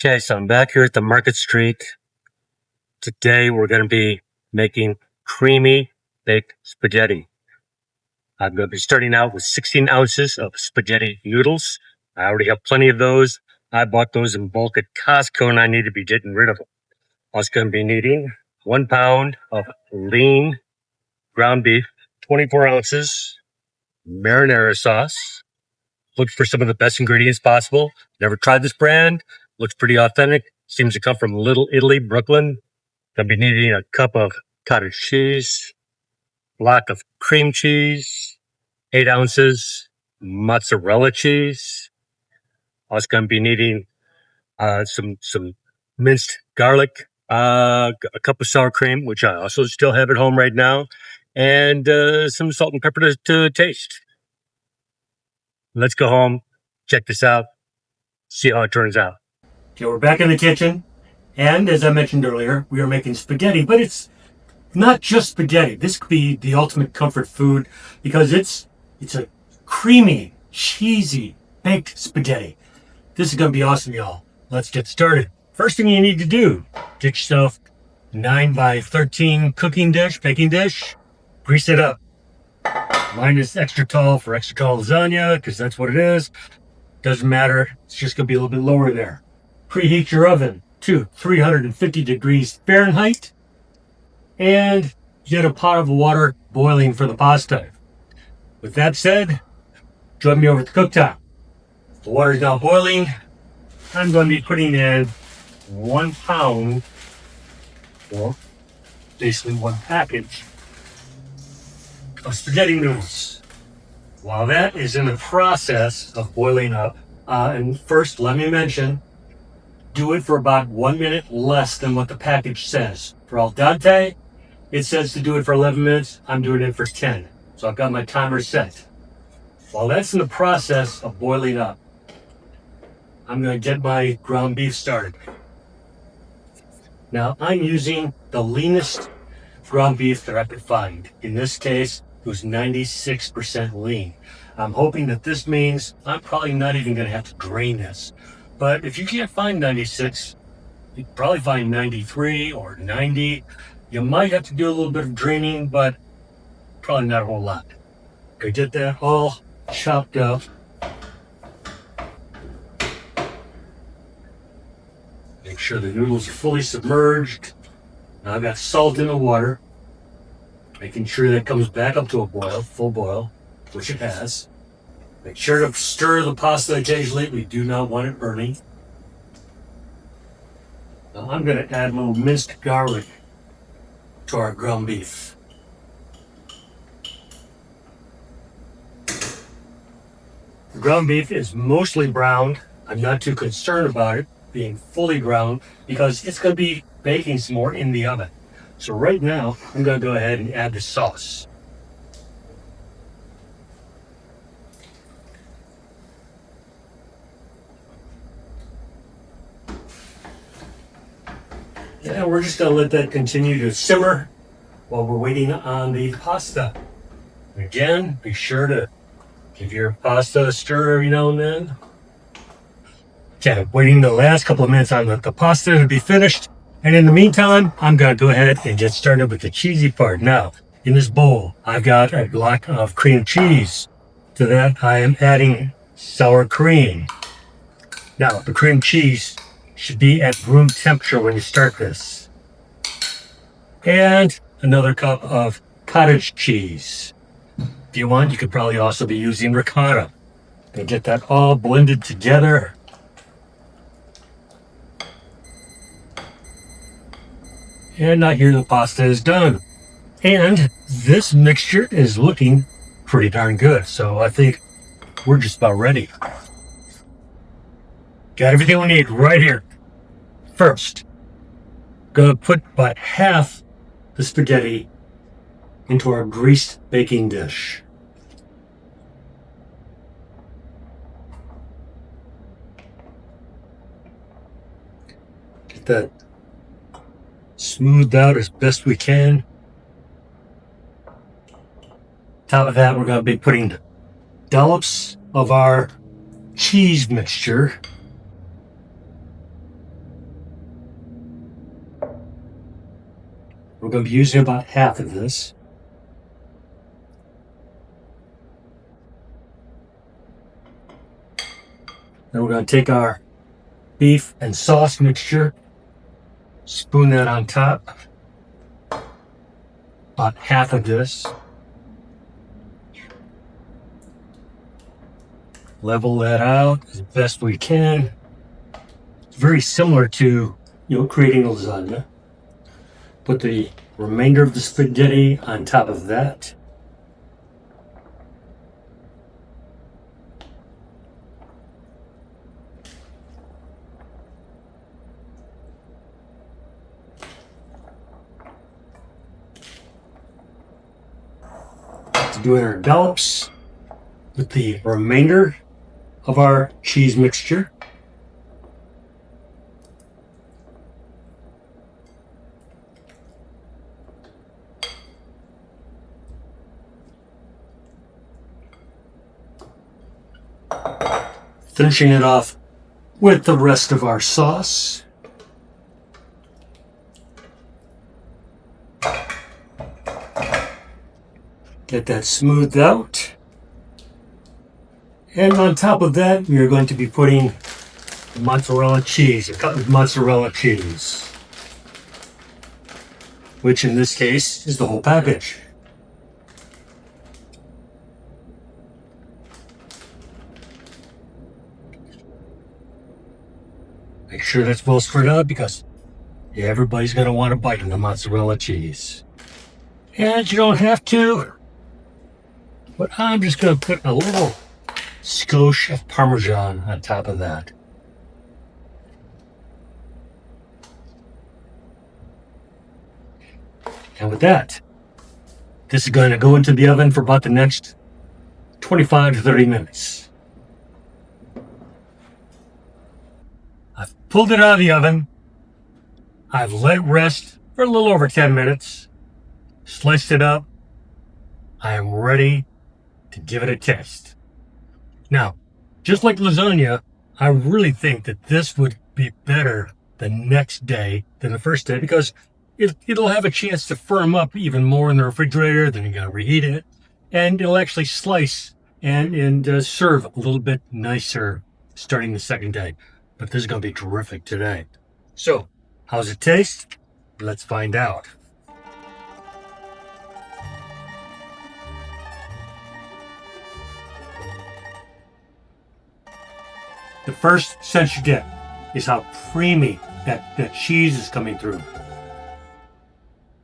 Okay, so I'm back here at the Market Street. Today we're going to be making creamy baked spaghetti. I'm going to be starting out with 16 ounces of spaghetti noodles. I already have plenty of those. I bought those in bulk at Costco and I need to be getting rid of them. I'm also going to be needing 1 pound of lean ground beef, 24 ounces, marinara sauce. Look for some of the best ingredients possible. Never tried this brand. Looks pretty authentic. Seems to come from Little Italy, Brooklyn. Gonna be needing a cup of cottage cheese, block of cream cheese, 8 ounces, mozzarella cheese. Also gonna be needing some minced garlic, a cup of sour cream, which I also still have at home right now, and some salt and pepper to taste. Let's go home, check this out, see how it turns out. Okay, we're back in the kitchen. And as I mentioned earlier, we are making spaghetti, but it's not just spaghetti. This could be the ultimate comfort food because it's a creamy, cheesy, baked spaghetti. This is going to be awesome, y'all. Let's get started. First thing you need to do, get yourself a 9 by 13 baking dish, grease it up. Mine is extra tall for extra tall lasagna because that's what it is. Doesn't matter. It's just going to be a little bit lower there. Preheat your oven to 350 degrees Fahrenheit and get a pot of water boiling for the pasta. With that said, join me over at the cooktop. The water is now boiling. I'm going to be putting in 1 pound, or basically 1 package of spaghetti noodles. While that is in the process of boiling up, and first let me mention, do it for about 1 minute less than what the package says. For al dente, it says to do it for 11 minutes. I'm doing it for 10. So I've got my timer set. While that's in the process of boiling up, I'm going to get my ground beef started. Now, I'm using the leanest ground beef that I could find. In this case, it was 96% lean. I'm hoping that this means I'm probably not even going to have to drain this. But if you can't find 96, you can probably find 93 or 90. You might have to do a little bit of draining, but probably not a whole lot. Okay, get that all chopped up. Make sure the noodles are fully submerged. Now I've got salt in the water, making sure that comes back up to a boil, full boil, which it has. Make sure to stir the pasta occasionally. We do not want it burning. Now I'm going to add a little minced garlic to our ground beef. The ground beef is mostly browned. I'm not too concerned about it being fully browned because it's going to be baking some more in the oven. So right now, I'm going to go ahead and add the sauce. And we're just going to let that continue to simmer while we're waiting on the pasta. Again, be sure to give your pasta a stir every now and then. Okay, waiting the last couple of minutes on the pasta to be finished. And in the meantime, I'm going to go ahead and get started with the cheesy part. Now, in this bowl, I've got a block of cream cheese. To that, I am adding sour cream. Now, the cream cheese should be at room temperature when you start this. And another cup of cottage cheese. If you want, you could probably also be using ricotta. And get that all blended together. And now here the pasta is done. And this mixture is looking pretty darn good. So I think we're just about ready. Got everything we need right here. First, gonna put about half the spaghetti into our greased baking dish. Get that smoothed out as best we can. Top of that, we're going to be putting dollops of our cheese mixture. We're going to be using about half of this. Then we're going to take our beef and sauce mixture, spoon that on top, about half of this. Level that out as best we can. It's very similar to, creating a lasagna. Put the remainder of the spaghetti on top of that. To do our dollops with the remainder of our cheese mixture. Finishing it off with the rest of our sauce. Get that smoothed out. And on top of that, we are going to be putting mozzarella cheese, a cut of mozzarella cheese, which in this case is the whole package. Make sure that's well spread out because everybody's going to want a bite of the mozzarella cheese. And you don't have to, but I'm just going to put a little skosh of Parmesan on top of that. And with that, this is going to go into the oven for about the next 25 to 30 minutes. I've pulled it out of the oven. I've let it rest for a little over 10 minutes. Sliced it up. I am ready to give it a test. Now, just like lasagna, I really think that this would be better the next day than the first day because it'll have a chance to firm up even more in the refrigerator. Then you gotta reheat it, and it'll actually slice and serve a little bit nicer starting the second day. But this is gonna be terrific today. So, how's it taste? Let's find out. The first sense you get is how creamy that cheese is coming through.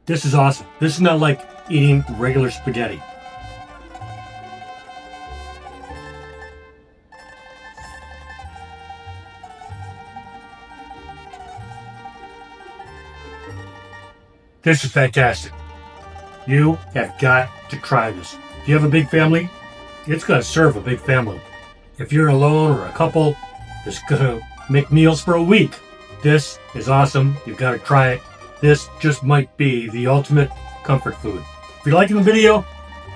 This is awesome. This is not like eating regular spaghetti. This is fantastic. You have got to try this. If you have a big family, it's going to serve a big family. If you're alone or a couple, it's going to make meals for a week. This is awesome. You've got to try it. This just might be the ultimate comfort food. If you're liking the video,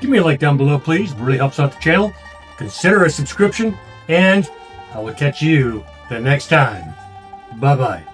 give me a like down below, please. It really helps out the channel. Consider a subscription, and I will catch you the next time. Bye-bye.